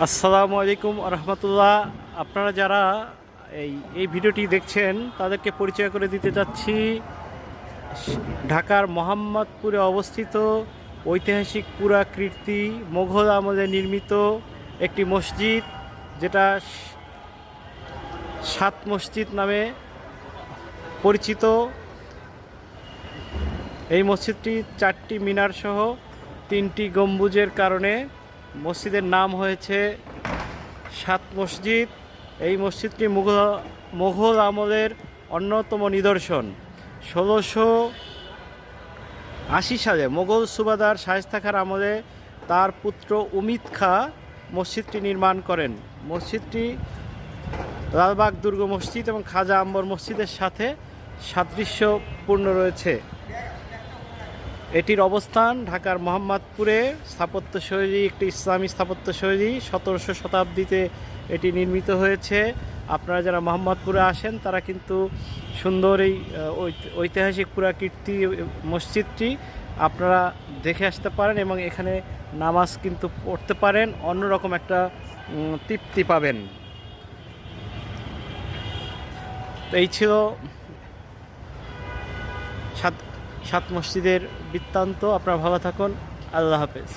আসসালামু আলাইকুম রহমতুল্লাহ। আপনারা যারা এই ভিডিওটি দেখছেন তাদেরকে পরিচয় করে দিতে যাচ্ছি ঢাকার মোহাম্মদপুরে অবস্থিত ঐতিহাসিক পুরাকীর্তি মোগল আমলে নির্মিত একটি মসজিদ, যেটা সাত মসজিদ নামে পরিচিত। এই মসজিদটি 4টি মিনার সহ 3টি গম্বুজের কারণে মসজিদের নাম হয়েছে সাত মসজিদ। এই মসজিদটি মুঘল আমলের অন্যতম নিদর্শন। 1680 সালে মোগল সুবাদার শায়েস্তা খাঁর আমলে তার পুত্র উমিদ খাঁ মসজিদটি নির্মাণ করেন। মসজিদটি লালবাগ দুর্গ মসজিদ এবং খাজা আম্বর মসজিদের সাথে সাদৃশ্যপূর্ণ রয়েছে। এটির অবস্থান ঢাকার মোহাম্মদপুরে। স্থাপত্যশৈলী একটি ইসলামী স্থাপত্যশৈলী, 1700 শতাব্দীতে এটি নির্মিত হয়েছে। আপনারা যারা মোহাম্মদপুরে আসেন তারা কিন্তু সুন্দর এই ঐতিহাসিক পুরাকীর্তি মসজিদটি আপনারা দেখে আসতে পারেন এবং এখানে নামাজ কিন্তু পড়তে পারেন, অন্যরকম একটা তৃপ্তি পাবেন। তো এই ছিল সাত মসজিদের বৃত্তান্ত। আপনারা ভালো থাকুন। আল্লাহ হাফেজ।